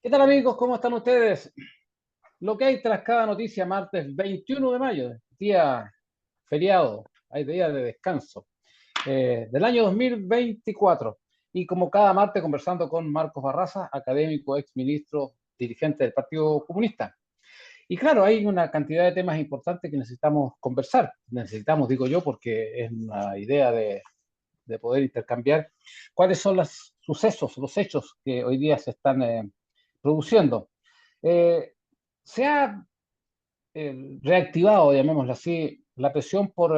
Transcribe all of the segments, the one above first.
¿Qué tal amigos? ¿Cómo están ustedes? Lo que hay tras cada noticia, martes 21 de mayo, día feriado, hay día de descanso, del año 2024. Y como cada martes conversando con Marcos Barraza, académico, exministro, dirigente del Partido Comunista. Y claro, hay una cantidad de temas importantes que necesitamos conversar. Necesitamos, digo yo, porque es una idea de poder intercambiar cuáles son los sucesos, los hechos que hoy día se están produciendo. Eh, Se ha reactivado, llamémoslo así, la presión por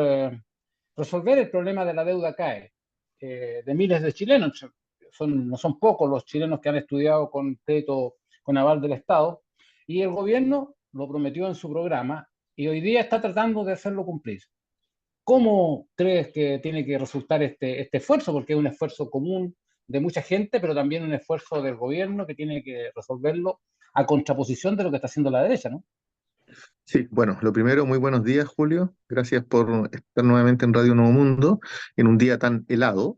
resolver el problema de la deuda CAE de miles de chilenos. No son pocos los chilenos que han estudiado con crédito con aval del Estado, y el gobierno lo prometió en su programa y hoy día está tratando de hacerlo cumplir. ¿Cómo crees que tiene que resultar este esfuerzo? Porque es un esfuerzo común de mucha gente, pero también un esfuerzo del gobierno que tiene que resolverlo a contraposición de lo que está haciendo la derecha, ¿no? Sí, bueno, lo primero, muy buenos días, Julio. Gracias por estar nuevamente en Radio Nuevo Mundo en un día tan helado.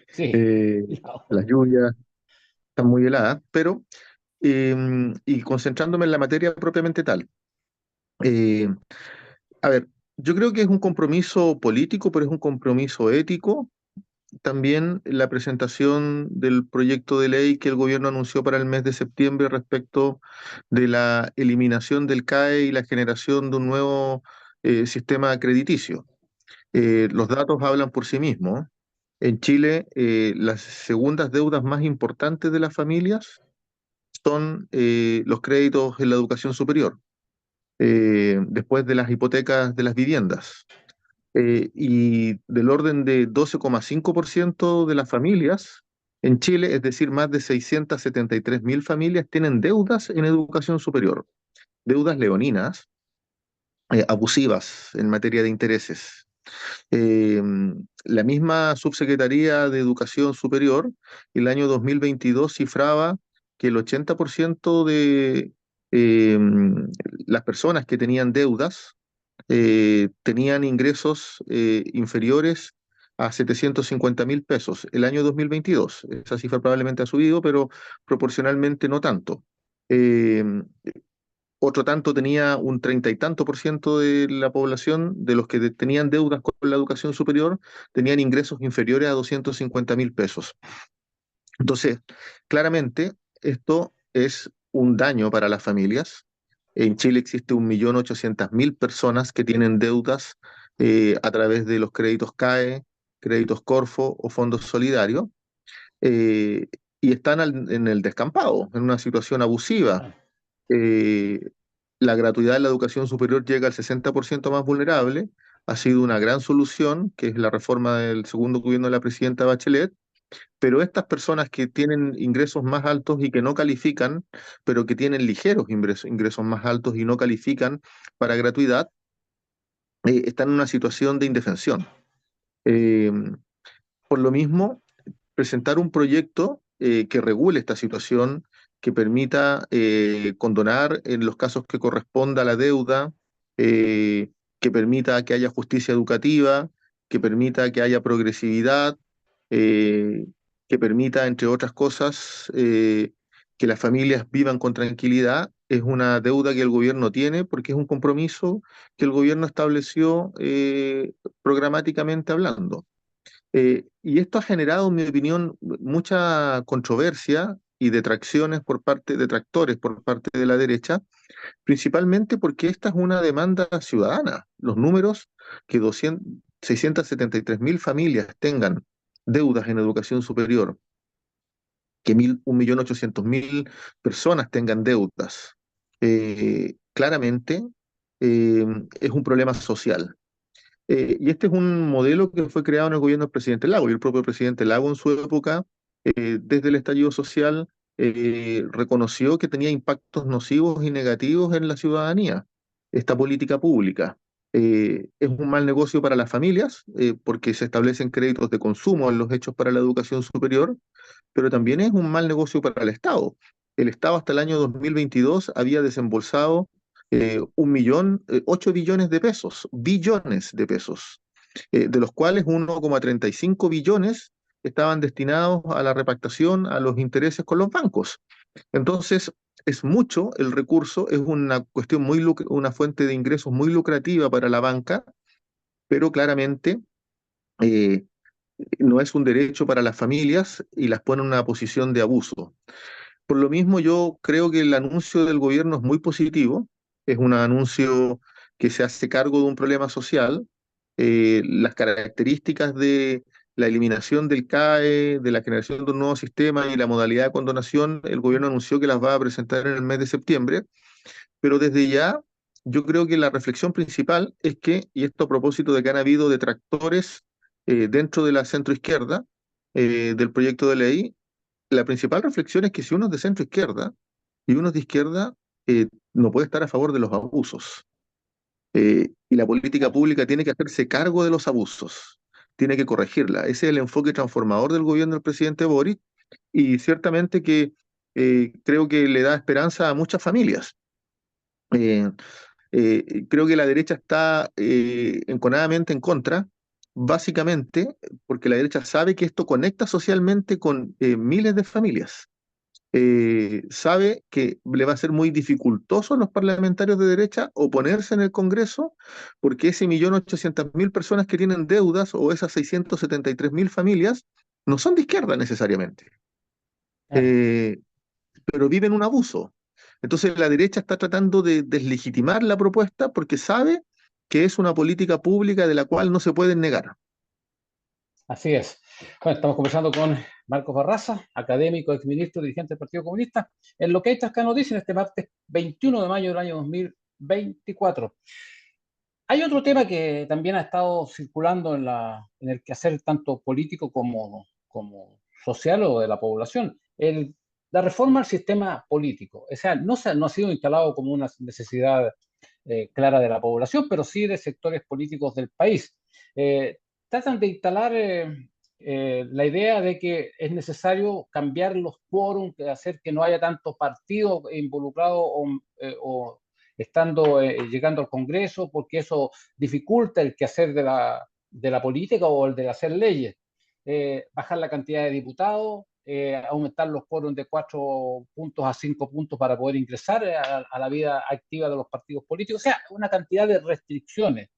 Sí. Eh, las lluvias están muy heladas, pero y concentrándome en la materia propiamente tal. Eh, a ver, yo creo que es un compromiso político, pero es un compromiso ético. También la presentación del proyecto de ley que el gobierno anunció para el mes de septiembre respecto de la eliminación del CAE y la generación de un nuevo sistema crediticio. Los datos hablan por sí mismos. En Chile, las segundas deudas más importantes de las familias son los créditos en la educación superior, después de las hipotecas de las viviendas. Y del orden de 12,5% de las familias en Chile, es decir, más de 673.000 familias, tienen deudas en educación superior, deudas leoninas, abusivas en materia de intereses. Eh, la misma Subsecretaría de Educación Superior, el año 2022 cifraba que el 80% de eh, las personas que tenían deudas tenían ingresos inferiores a 750.000 pesos el año 2022. Esa cifra probablemente ha subido, pero proporcionalmente no tanto. Eh, Otro tanto tenía un treinta y tanto por ciento de la población, de los que tenían deudas con la educación superior, tenían ingresos inferiores a 250.000 pesos. Entonces, claramente, esto es un daño para las familias. En Chile existe 1.800.000 personas que tienen deudas a través de los créditos CAE, créditos Corfo o fondos solidarios, eh, y están en el descampado, en una situación abusiva. Eh, la gratuidad de la educación superior llega al 60% más vulnerable. Ha sido una gran solución, que es la reforma del segundo gobierno de la presidenta Bachelet, pero estas personas que tienen ingresos más altos y que no califican, pero que tienen ligeros ingresos más altos y no califican para gratuidad, están en una situación de indefensión. Eh, por lo mismo, presentar un proyecto que regule esta situación, que permita condonar en los casos que corresponda la deuda, que permita que haya justicia educativa, que permita que haya progresividad, eh, que permita, entre otras cosas, que las familias vivan con tranquilidad, es una deuda que el gobierno tiene porque es un compromiso que el gobierno estableció programáticamente hablando. Y esto ha generado, en mi opinión, mucha controversia y detracciones por parte, detractores por parte de la derecha, principalmente porque esta es una demanda ciudadana. Los números que 673.000 familias tengan deudas en educación superior, que 1.800.000 personas tengan deudas, claramente es un problema social. Y este es un modelo que fue creado en el gobierno del presidente Lago, y el propio presidente Lago en su época, desde el estallido social, reconoció que tenía impactos nocivos y negativos en la ciudadanía, esta política pública. Es un mal negocio para las familias, porque se establecen créditos de consumo en los hechos para la educación superior, pero también es un mal negocio para el Estado. El Estado hasta el año 2022 había desembolsado 8 billones de pesos, de los cuales 1,35 billones estaban destinados a la repactación, a los intereses con los bancos. Entonces, es mucho el recurso, es una cuestión una fuente de ingresos muy lucrativa para la banca, pero claramente eh, no es un derecho para las familias y las pone en una posición de abuso. Por lo mismo, yo creo que el anuncio del gobierno es muy positivo, es un anuncio que se hace cargo de un problema social. Las características de la eliminación del CAE, de la generación de un nuevo sistema y la modalidad de condonación, el gobierno anunció que las va a presentar en el mes de septiembre, pero desde ya yo creo que la reflexión principal es que, y esto a propósito de que han habido detractores dentro de la centroizquierda del proyecto de ley, la principal reflexión es que si uno es de centro izquierda y uno es de izquierda, no puede estar a favor de los abusos. Y la política pública tiene que hacerse cargo de los abusos, tiene que corregirla. Ese es el enfoque transformador del gobierno del presidente Boric y ciertamente que creo que le da esperanza a muchas familias. Eh, Creo que la derecha está enconadamente en contra, básicamente porque la derecha sabe que esto conecta socialmente con miles de familias. Sabe que le va a ser muy dificultoso a los parlamentarios de derecha oponerse en el Congreso, porque ese 1.800.000 personas que tienen deudas o esas 673.000 familias no son de izquierda necesariamente, Claro. eh, pero viven un abuso. Entonces la derecha está tratando de deslegitimar la propuesta porque sabe que es una política pública de la cual no se pueden negar. Así es. Bueno, estamos conversando con Marcos Barraza, académico, exministro, dirigente del Partido Comunista, en lo que hay acá noticias este martes 21 de mayo del año 2024. Hay otro tema que también ha estado circulando en el quehacer tanto político como social o de la población, la reforma al sistema político. O sea, no ha sido instalado como una necesidad clara de la población, pero sí de sectores políticos del país. Eh, Tratan de instalar la idea de que es necesario cambiar los quórums, hacer que no haya tantos partidos involucrados o llegando al Congreso, porque eso dificulta el quehacer de la política o el de hacer leyes. Bajar la cantidad de diputados, aumentar los quórums de 4 puntos a 5 puntos para poder ingresar a la vida activa de los partidos políticos, o sea, una cantidad de restricciones.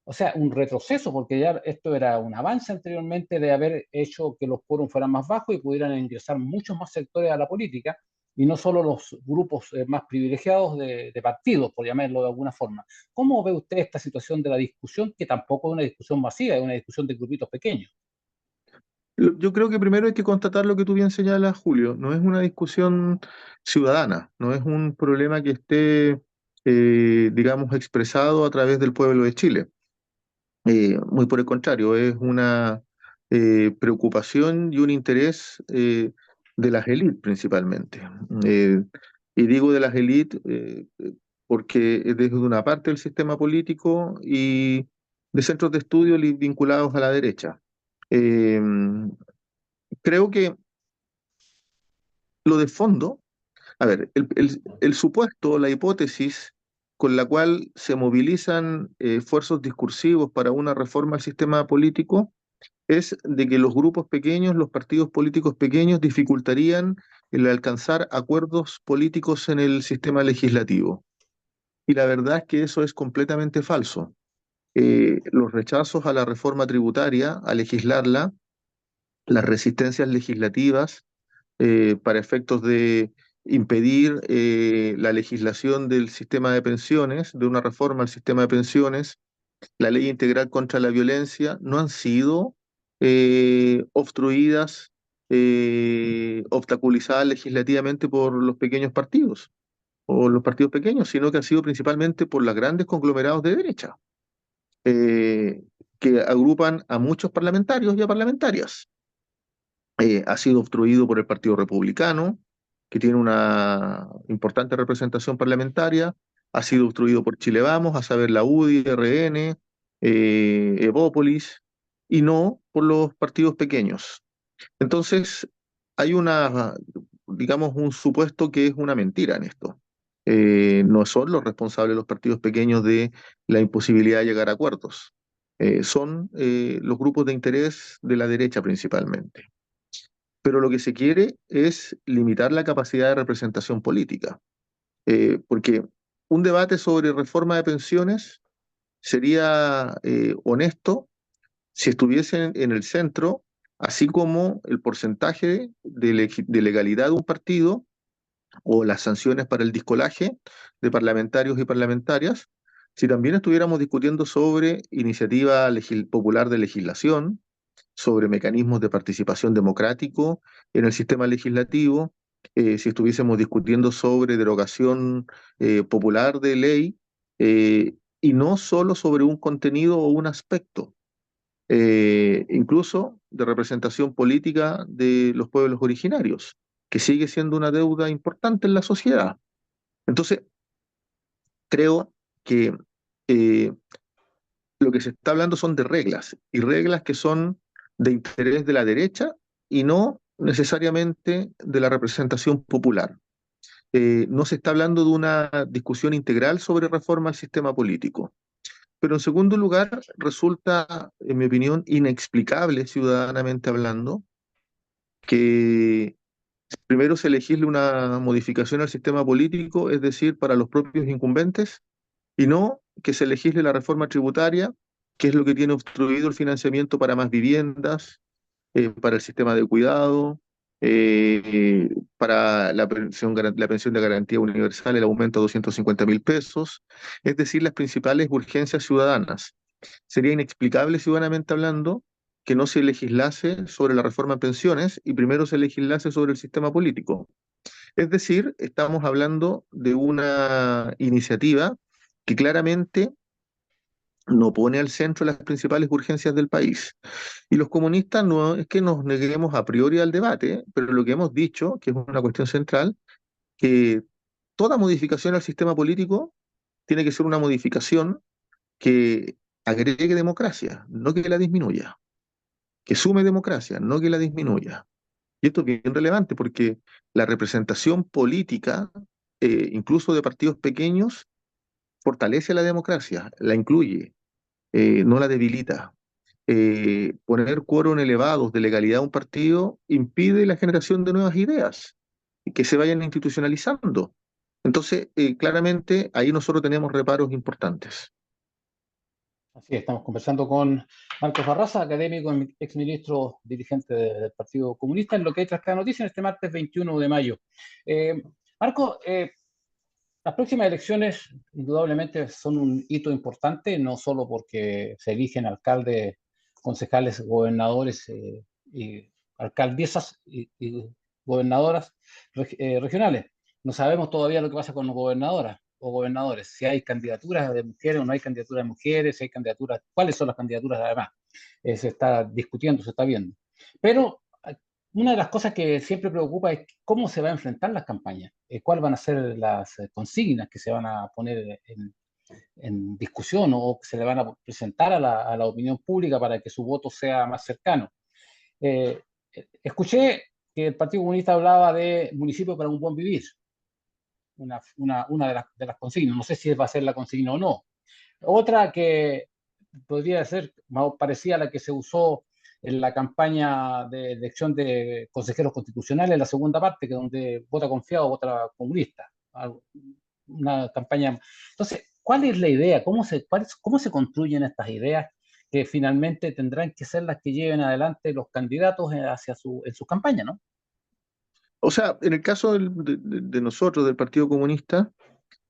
O sea, un retroceso, porque ya esto era un avance anteriormente de haber hecho que los quórums fueran más bajos y pudieran ingresar muchos más sectores a la política, y no solo los grupos más privilegiados de partidos, por llamarlo de alguna forma. ¿Cómo ve usted esta situación de la discusión, que tampoco es una discusión masiva, es una discusión de grupitos pequeños? Yo creo que primero hay que constatar lo que tú bien señalas, Julio. No es una discusión ciudadana, no es un problema que esté, digamos, expresado a través del pueblo de Chile. Muy por el contrario, es una preocupación y un interés de las élites principalmente. Eh, y digo de las élites porque es desde una parte del sistema político y de centros de estudio vinculados a la derecha. Eh, Creo que lo de fondo, a ver, el supuesto, la hipótesis con la cual se movilizan esfuerzos discursivos para una reforma al sistema político es de que los grupos pequeños, los partidos políticos pequeños dificultarían el alcanzar acuerdos políticos en el sistema legislativo. Y la verdad es que eso es completamente falso. Los rechazos a la reforma tributaria, a legislarla, las resistencias legislativas, para efectos de impedir la legislación del sistema de pensiones, de una reforma al sistema de pensiones, la ley integral contra la violencia, no han sido obstruidas, obstaculizadas legislativamente por los pequeños partidos o los partidos pequeños, sino que han sido principalmente por los grandes conglomerados de derecha, eh, que agrupan a muchos parlamentarios y a parlamentarias. Ha sido obstruido por el Partido Republicano, que tiene una importante representación parlamentaria, ha sido obstruido por Chile Vamos, a saber, la UDI, RN, Evópolis, y no por los partidos pequeños. Entonces, hay digamos, un supuesto que es una mentira en esto. No son los responsables los partidos pequeños de la imposibilidad de llegar a acuerdos. Son los grupos de interés de la derecha principalmente. pero lo que se quiere es limitar la capacidad de representación política, porque un debate sobre reforma de pensiones sería honesto si estuviesen en el centro, así como el porcentaje de legalidad de un partido o las sanciones para el discolaje de parlamentarios y parlamentarias, si también estuviéramos discutiendo sobre iniciativa popular de legislación, sobre mecanismos de participación democrático en el sistema legislativo, si estuviésemos discutiendo sobre derogación popular de ley, y no solo sobre un contenido o un aspecto, incluso de representación política de los pueblos originarios, que sigue siendo una deuda importante en la sociedad. Entonces, creo que eh, lo que se está hablando son de reglas, y reglas que son de interés de la derecha y no necesariamente de la representación popular. No se está hablando de una discusión integral sobre reforma al sistema político. Pero en segundo lugar, resulta, en mi opinión, inexplicable, ciudadanamente hablando, que primero se legisle una modificación al sistema político, es decir, para los propios incumbentes, y no que se legisle la reforma tributaria, que es lo que tiene obstruido el financiamiento para más viviendas, para el sistema de cuidado, para la pensión de garantía universal, el aumento a 250.000 pesos, es decir, las principales urgencias ciudadanas. Sería inexplicable, ciudadanamente hablando, que no se legislase sobre la reforma en pensiones y primero se legislase sobre el sistema político. Es decir, estamos hablando de una iniciativa que claramente no pone al centro las principales urgencias del país. Y los comunistas no es que nos neguemos a priori al debate, pero lo que hemos dicho, que es una cuestión central, que toda modificación al sistema político tiene que ser una modificación que agregue democracia, no que la disminuya, que sume democracia, no que la disminuya. Y esto es bien relevante porque la representación política, incluso de partidos pequeños, fortalece la democracia, la incluye, no la debilita. Poner quórum elevados de legalidad a un partido impide la generación de nuevas ideas y que se vayan institucionalizando. Entonces, claramente ahí nosotros tenemos reparos importantes. Así es, estamos conversando con Marcos Barraza, académico, exministro dirigente del Partido Comunista, en lo que hay tras cada noticia en este martes 21 de mayo. Eh, Marco, las próximas elecciones indudablemente son un hito importante, no solo porque se eligen alcaldes, concejales, gobernadores y alcaldesas y gobernadoras regionales. No sabemos todavía lo que pasa con las gobernadoras o gobernadores, si hay candidaturas de mujeres o no hay candidaturas de mujeres, si hay candidaturas, cuáles son las candidaturas además. Se está discutiendo, se está viendo. Pero una de las cosas que siempre preocupa es cómo se va a enfrentar las campañas, cuáles van a ser las consignas que se van a poner en discusión o que se le van a presentar a la opinión pública para que su voto sea más cercano. Eh, Escuché que el Partido Comunista hablaba de municipio para un buen vivir, una de las consignas, no sé si va a ser la consigna o no. Otra que podría ser más parecida a la que se usó en la campaña de elección de consejeros constitucionales, en la segunda parte, que es donde vota confiado, vota comunista. Una campaña. Entonces, ¿cuál es la idea? Cómo se construyen estas ideas que finalmente tendrán que ser las que lleven adelante los candidatos en su campaña, ¿no? O sea, en el caso de nosotros, del Partido Comunista,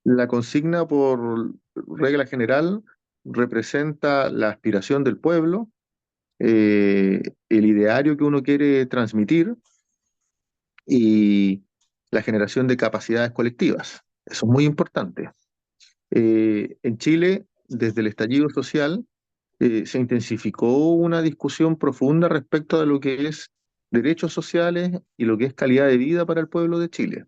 la consigna por regla general representa la aspiración del pueblo, el ideario que uno quiere transmitir y la generación de capacidades colectivas. Eso es muy importante. En Chile, desde el estallido social, se intensificó una discusión profunda respecto de lo que es derechos sociales y lo que es calidad de vida para el pueblo de Chile.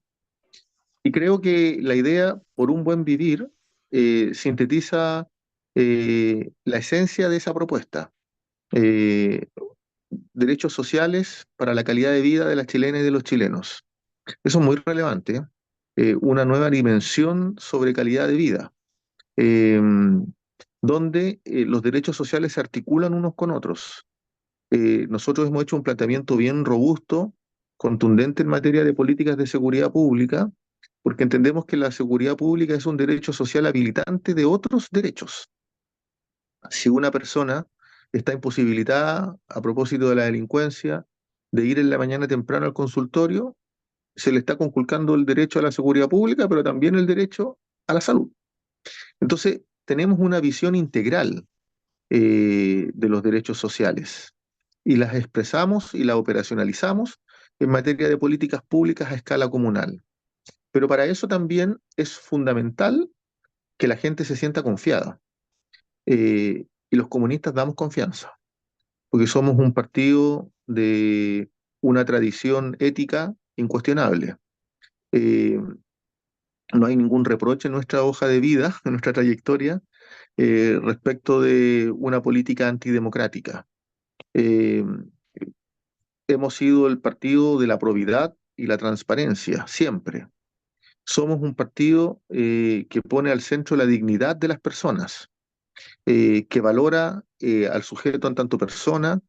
Y creo que la idea por un buen vivir sintetiza la esencia de esa propuesta. Eh, Derechos sociales para la calidad de vida de las chilenas y de los chilenos. Eso es muy relevante. Una nueva dimensión sobre calidad de vida, eh, donde los derechos sociales se articulan unos con otros. Nosotros hemos hecho un planteamiento bien robusto contundente en materia de políticas de seguridad pública, porque entendemos que la seguridad pública es un derecho social habilitante de otros derechos. Si una persona está imposibilitada a propósito de la delincuencia, de ir en la mañana temprano al consultorio, se le está conculcando el derecho a la seguridad pública, pero también el derecho a la salud. Entonces, tenemos una visión integral de los derechos sociales y las expresamos y las operacionalizamos en materia de políticas públicas a escala comunal. Pero para eso también es fundamental que la gente se sienta confiada. Y los comunistas damos confianza, porque somos un partido de una tradición ética incuestionable. Eh, no hay ningún reproche en nuestra hoja de vida, en nuestra trayectoria, respecto de una política antidemocrática. Eh, hemos sido el partido de la probidad y la transparencia, siempre. Somos un partido que pone al centro la dignidad de las personas, que valora al sujeto en tanto persona,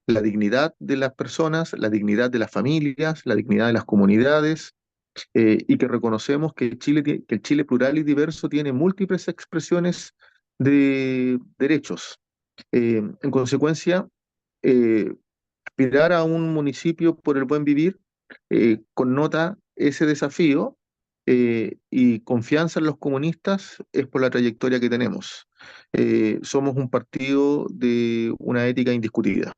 la dignidad de las personas, la dignidad de las familias, la dignidad de las comunidades, y que reconocemos que que el Chile plural y diverso tiene múltiples expresiones de derechos. En consecuencia, eh, aspirar a un municipio por el buen vivir connota ese desafío, y confianza en los comunistas es por la trayectoria que tenemos. Somos un partido de una ética indiscutida.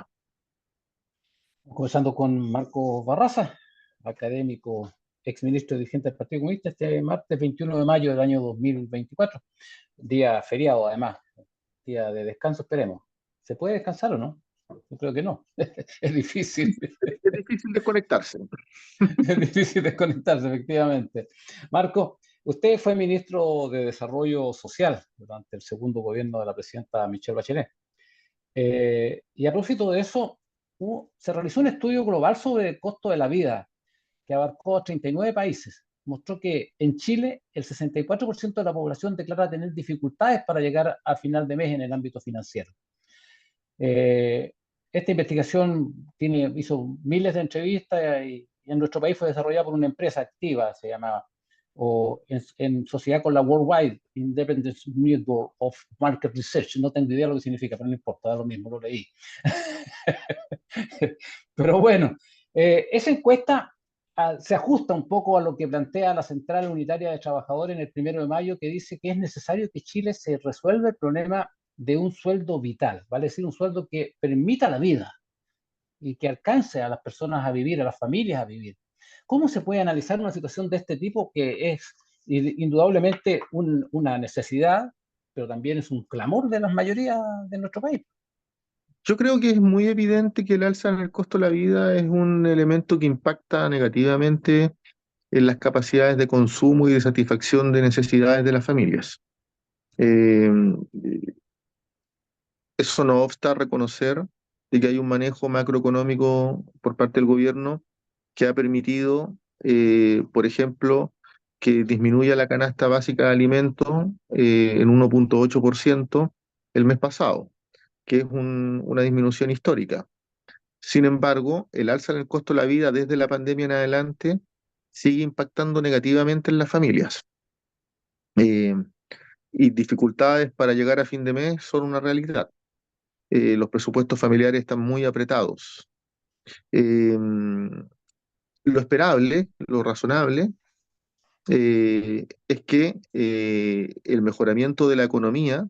Comenzando con Marco Barraza, académico, exministro y dirigente del Partido Comunista, este martes 21 de mayo del año 2024, día feriado además, día de descanso, esperemos. ¿Se puede descansar o no? Yo creo que no. Es difícil, Es difícil desconectarse. es difícil desconectarse, efectivamente. Marco, usted fue ministro de Desarrollo Social durante el segundo gobierno de la presidenta Michelle Bachelet. Y a propósito de eso, se realizó un estudio global sobre el costo de la vida que abarcó a 39 países. Mostró que en Chile el 64% de la población declara tener dificultades para llegar a final de mes en el ámbito financiero. Eh, esta investigación hizo miles de entrevistas y en nuestro país fue desarrollada por una empresa activa, se llama, o en sociedad con la Worldwide Independent Network of Market Research. No tengo idea de lo que significa, pero no importa, da lo mismo, lo leí. Pero bueno, esa encuesta se ajusta un poco a lo que plantea la Central Unitaria de Trabajadores en el 1 de mayo, que dice que es necesario que Chile se resuelva el problema de un sueldo vital, vale decir, un sueldo que permita la vida y que alcance a las personas a vivir, a las familias a vivir. ¿Cómo se puede analizar una situación de este tipo que es indudablemente una necesidad, pero también es un clamor de las mayorías de nuestro país? Yo creo que es muy evidente que el alza en el costo de la vida es un elemento que impacta negativamente en las capacidades de consumo y de satisfacción de necesidades de las familias. Eh, Eso no obsta a reconocer de que hay un manejo macroeconómico por parte del gobierno que ha permitido, por ejemplo, que disminuya la canasta básica de alimentos en 1,8% el mes pasado, que es una disminución histórica. Sin embargo, el alza en el costo de la vida desde la pandemia en adelante sigue impactando negativamente en las familias. Eh, y dificultades para llegar a fin de mes son una realidad. Los presupuestos familiares están muy apretados. Eh, lo esperable, lo razonable, es que el mejoramiento de la economía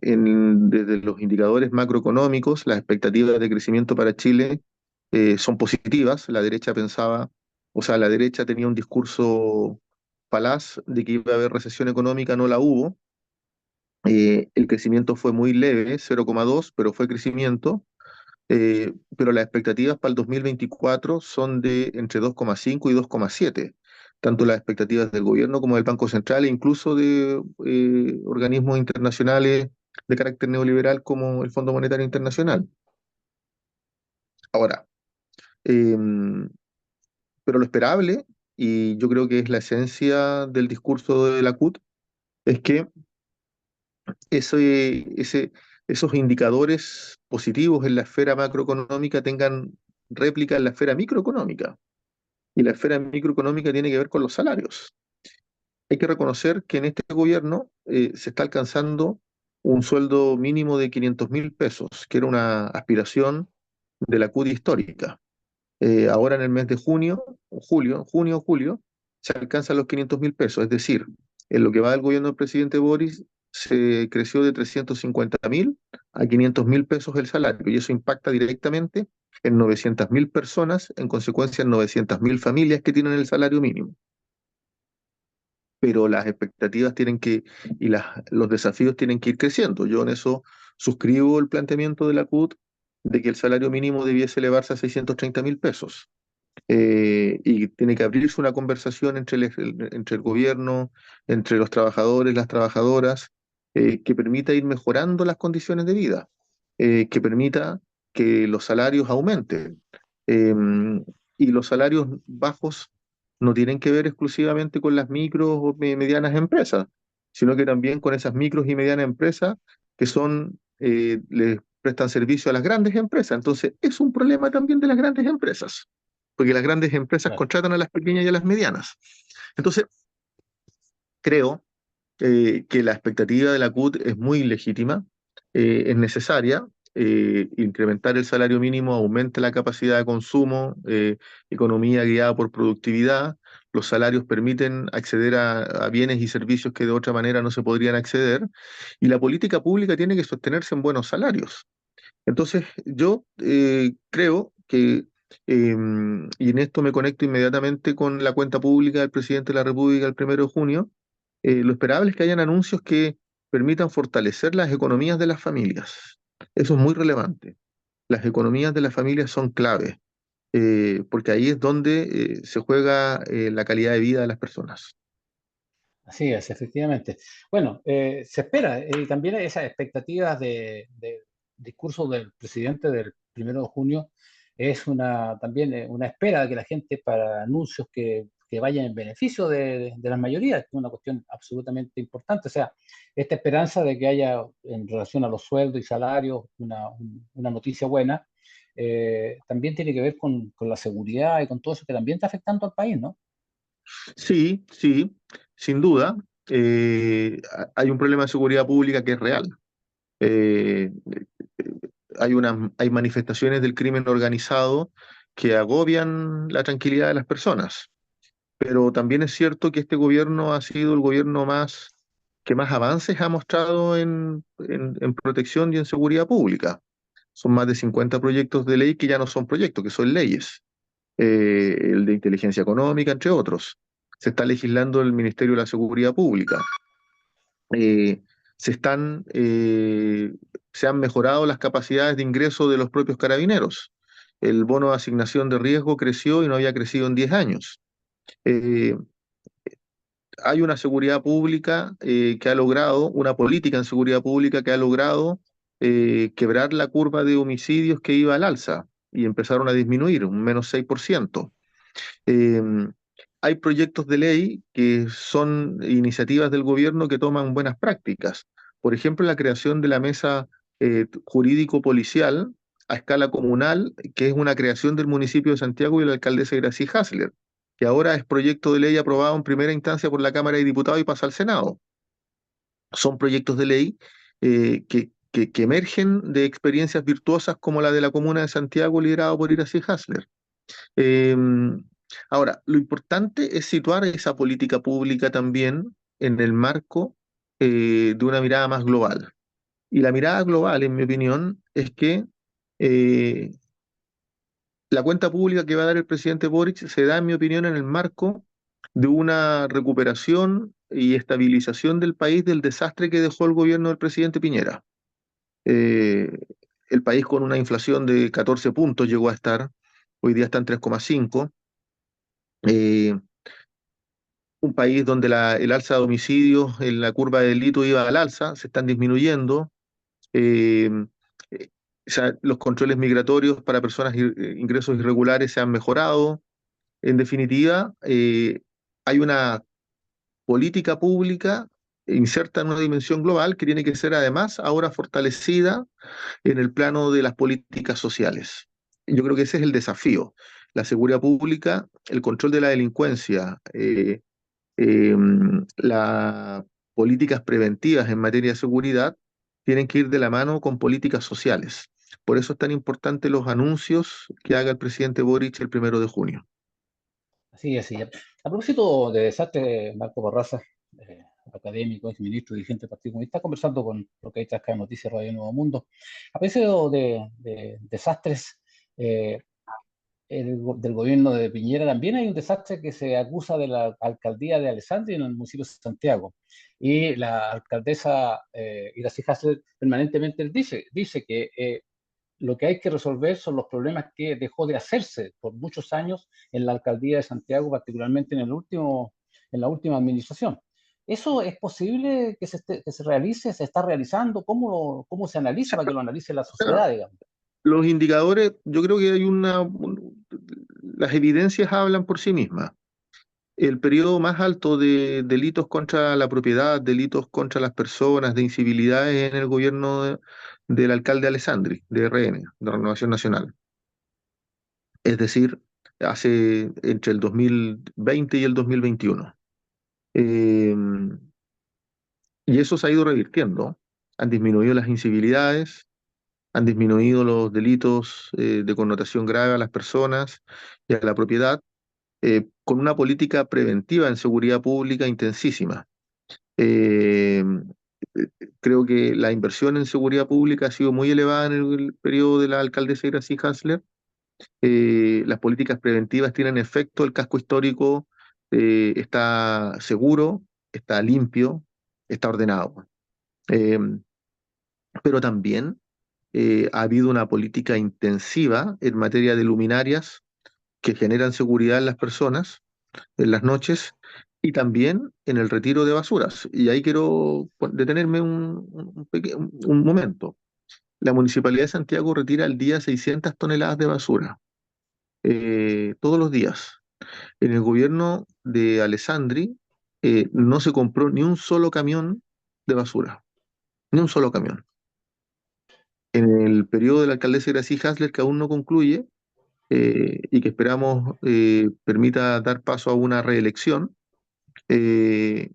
desde los indicadores macroeconómicos, las expectativas de crecimiento para Chile son positivas. La derecha pensaba, o sea, la derecha tenía un discurso falaz de que iba a haber recesión económica, no la hubo. El crecimiento fue muy leve, 0,2, pero fue crecimiento. Pero las expectativas para el 2024 son de entre 2,5 y 2,7, tanto las expectativas del gobierno como del Banco Central e incluso de organismos internacionales de carácter neoliberal como el Fondo Monetario Internacional. Ahora, eh, pero lo esperable, y yo creo que es la esencia del discurso de la CUT, es que esos indicadores positivos en la esfera macroeconómica tengan réplica en la esfera microeconómica. y la esfera microeconómica tiene que ver con los salarios. Hay que reconocer que en este gobierno se está alcanzando un sueldo mínimo de 500.000 pesos, que era una aspiración de la CUT histórica. Ahora en el mes de julio, se alcanzan los 500.000 pesos, es decir, en lo que va del gobierno del presidente Boris se creció de 350.000 a 500.000 pesos el salario, y eso impacta directamente en 900.000 personas, en consecuencia en 900.000 familias que tienen el salario mínimo. Pero las expectativas y los desafíos tienen que ir creciendo. Yo en eso suscribo el planteamiento de la CUT de que el salario mínimo debiese elevarse a 630.000 pesos. Y tiene que abrirse una conversación entre el gobierno, entre los trabajadores, las trabajadoras, que permita ir mejorando las condiciones de vida, que permita que los salarios aumenten. Eh, y los salarios bajos no tienen que ver exclusivamente con las micros o medianas empresas, sino que también con esas micros y medianas empresas que les prestan servicio a las grandes empresas. Entonces, es un problema también de las grandes empresas, porque las grandes empresas Claro. contratan a las pequeñas y a las medianas. Entonces, creo que la expectativa de la CUT es muy legítima, es necesaria. Incrementar el salario mínimo aumenta la capacidad de consumo, economía guiada por productividad. Los salarios permiten acceder a bienes y servicios que de otra manera no se podrían acceder, y la política pública tiene que sostenerse en buenos salarios. Entonces, yo creo que, y en esto me conecto inmediatamente con la cuenta pública del presidente de la República el 1 de junio, lo esperable es que hayan anuncios que permitan fortalecer las economías de las familias. Eso es muy relevante. Las economías de las familias son clave, porque ahí es donde se juega la calidad de vida de las personas. Así es, efectivamente. Bueno, se espera, y también esas expectativas de discurso del presidente del 1 de junio es también una espera de que la gente para anuncios que vayan en beneficio de las mayorías, que es una cuestión absolutamente importante. O sea, esta esperanza de que haya en relación a los sueldos y salarios una noticia buena, también tiene que ver con la seguridad y con todo eso que también está afectando al país, ¿no? Sí, sí, sin duda. Hay un problema de seguridad pública que es real. Eh, hay manifestaciones del crimen organizado que agobian la tranquilidad de las personas, pero también es cierto que este gobierno ha sido el gobierno que más avances ha mostrado en protección y en seguridad pública. Son más de 50 proyectos de ley que ya no son proyectos, que son leyes. El de inteligencia económica, entre otros. Se está legislando el Ministerio de la Seguridad Pública. eh, se están, Se han mejorado las capacidades de ingreso de los propios carabineros. El bono de asignación de riesgo creció y no había crecido en 10 años. Eh, Hay una seguridad pública que ha logrado, una política en seguridad pública que ha logrado quebrar la curva de homicidios que iba al alza y empezaron a disminuir, un -6%. Eh, Hay proyectos de ley que son iniciativas del gobierno que toman buenas prácticas. Por ejemplo, la creación de la mesa jurídico-policial a escala comunal, que es una creación del municipio de Santiago y la alcaldesa Gracie Hasler, que ahora es proyecto de ley aprobado en primera instancia por la Cámara de Diputados y pasa al Senado. Son proyectos de ley que emergen de experiencias virtuosas como la de la comuna de Santiago, liderado por Gracie Hasler. Eh, Ahora, lo importante es situar esa política pública también en el marco de una mirada más global. Y la mirada global, en mi opinión, es que eh, la cuenta pública que va a dar el presidente Boric se da, en mi opinión, en el marco de una recuperación y estabilización del país del desastre que dejó el gobierno del presidente Piñera. Eh, el país con una inflación de 14 puntos llegó a estar, hoy día está en 3,5. Eh, un país donde el alza de homicidios en la curva de delito iba al alza, se están disminuyendo. eh, eh, o sea, los controles migratorios para personas ingresos irregulares se han mejorado. En definitiva, hay una política pública inserta en una dimensión global que tiene que ser además ahora fortalecida en el plano de las políticas sociales. Yo creo que ese es el desafío. la seguridad pública, el control de la delincuencia, eh, las políticas preventivas en materia de seguridad tienen que ir de la mano con políticas sociales. Por eso es tan importante los anuncios que haga el presidente Boric el 1 de junio. Así es, sí. A propósito de desastre, Marco Barraza, académico, ex ministro, dirigente del Partido Comunista, conversando con lo que hay tras acá en Noticias Radio Nuevo Mundo. A propósito de desastres del gobierno de Piñera, también hay un desastre que se acusa de la alcaldía de Alessandria en el municipio de Santiago. Y la alcaldesa Iracy Hasler permanentemente dice que lo que hay que resolver son los problemas que dejó de hacerse por muchos años en la alcaldía de Santiago, particularmente en la última administración. ¿Eso es posible que se realice? ¿Se está realizando? ¿Cómo se analiza para que lo analice la sociedad, digamos? Los indicadores, yo creo que las evidencias hablan por sí mismas. El periodo más alto de delitos contra la propiedad, delitos contra las personas, de incivilidades en el gobierno del alcalde Alessandri, de RN, de Renovación Nacional. Es decir, hace entre el 2020 y el 2021. Eh, y eso se ha ido revirtiendo. Han disminuido las incivilidades, han disminuido los delitos de connotación grave a las personas y a la propiedad, con una política preventiva en seguridad pública intensísima. Eh, Creo que la inversión en seguridad pública ha sido muy elevada en el periodo de la alcaldesa Iracy Hasler. Las políticas preventivas tienen efecto, el casco histórico está seguro, está limpio, está ordenado. Eh, pero también ha habido una política intensiva en materia de luminarias que generan seguridad en las personas en las noches y también en el retiro de basuras. Y ahí quiero detenerme un momento. La Municipalidad de Santiago retira al día 600 toneladas de basura, todos los días. En el gobierno de Alessandri no se compró ni un solo camión de basura, ni un solo camión. En el periodo de la alcaldesa Gracie Hasler, que aún no concluye, y que esperamos permita dar paso a una reelección, eh,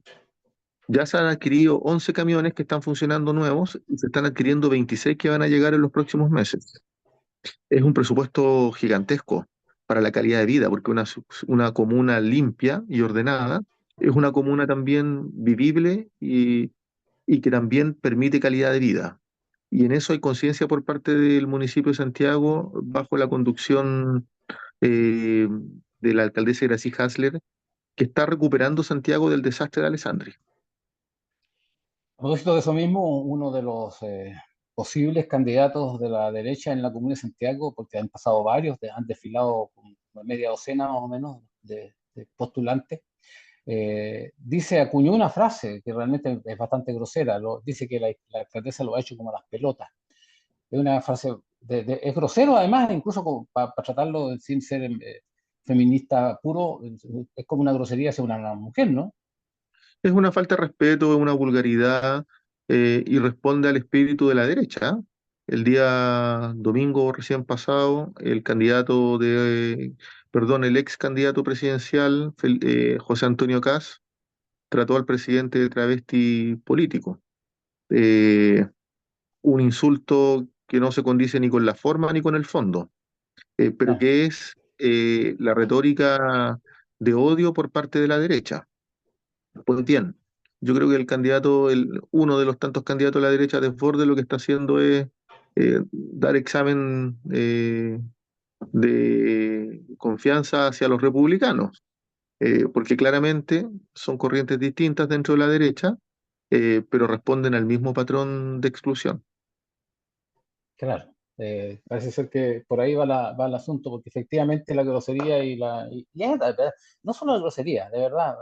ya se han adquirido 11 camiones que están funcionando nuevos y se están adquiriendo 26 que van a llegar en los próximos meses. Es un presupuesto gigantesco para la calidad de vida, porque una comuna limpia y ordenada es una comuna también vivible y que también permite calidad de vida. Y en eso hay conciencia por parte del municipio de Santiago, bajo la conducción eh, de la alcaldesa Gracie Hasler, que está recuperando Santiago del desastre de Alessandria. A propósito de eso mismo, uno de los posibles candidatos de la derecha en la Comuna de Santiago, porque han pasado varios, han desfilado como media docena más o menos de postulantes, acuñó una frase que realmente es bastante grosera, dice que la alcaldesa lo ha hecho como las pelotas. Es una frase, es grosero además, incluso para tratarlo sin ser feminista puro, es como una grosería hacia una mujer, ¿no? Es una falta de respeto, es una vulgaridad y responde al espíritu de la derecha. El día domingo recién pasado, el ex candidato presidencial, José Antonio Kast, trató al presidente de travesti político. Eh, un insulto que no se condice ni con la forma ni con el fondo, pero Ah, que es la retórica de odio por parte de la derecha. Pues bien, yo creo que uno de los tantos candidatos de la derecha desborde lo que está haciendo es dar examen de confianza hacia los republicanos, porque claramente son corrientes distintas dentro de la derecha, pero responden al mismo patrón de exclusión. claro. Parece ser que por ahí va el asunto, porque efectivamente la grosería no solo la grosería, de verdad,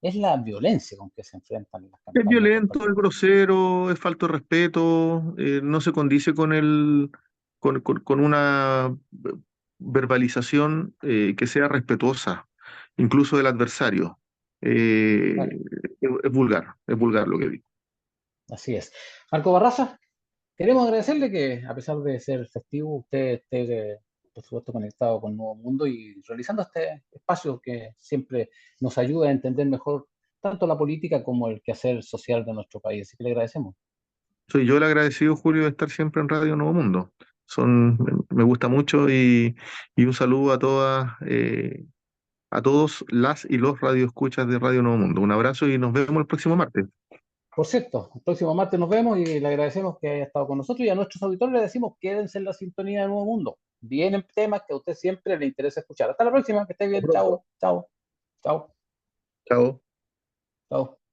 es la violencia con que se enfrentan las Es campañas por violento, parte es de... grosero, es falto de respeto, no se condice con una verbalización que sea respetuosa, incluso del adversario. Claro, Es vulgar lo que digo. así es. Marco Barraza, queremos agradecerle que, a pesar de ser festivo, usted esté por supuesto, conectado con Nuevo Mundo y realizando este espacio que siempre nos ayuda a entender mejor tanto la política como el quehacer social de nuestro país. Así que le agradecemos. Soy yo el agradecido, Julio, de estar siempre en Radio Nuevo Mundo. Me gusta mucho y un saludo a todas, a todos las y los radioescuchas de Radio Nuevo Mundo. Un abrazo y nos vemos el próximo martes. Por cierto, el próximo martes nos vemos y le agradecemos que haya estado con nosotros y a nuestros auditores le decimos quédense en la sintonía de Nuevo Mundo. Vienen temas que a usted siempre le interesa escuchar. Hasta la próxima, que esté bien. Hasta pronto. Chao, chao, chao, Chao. chao.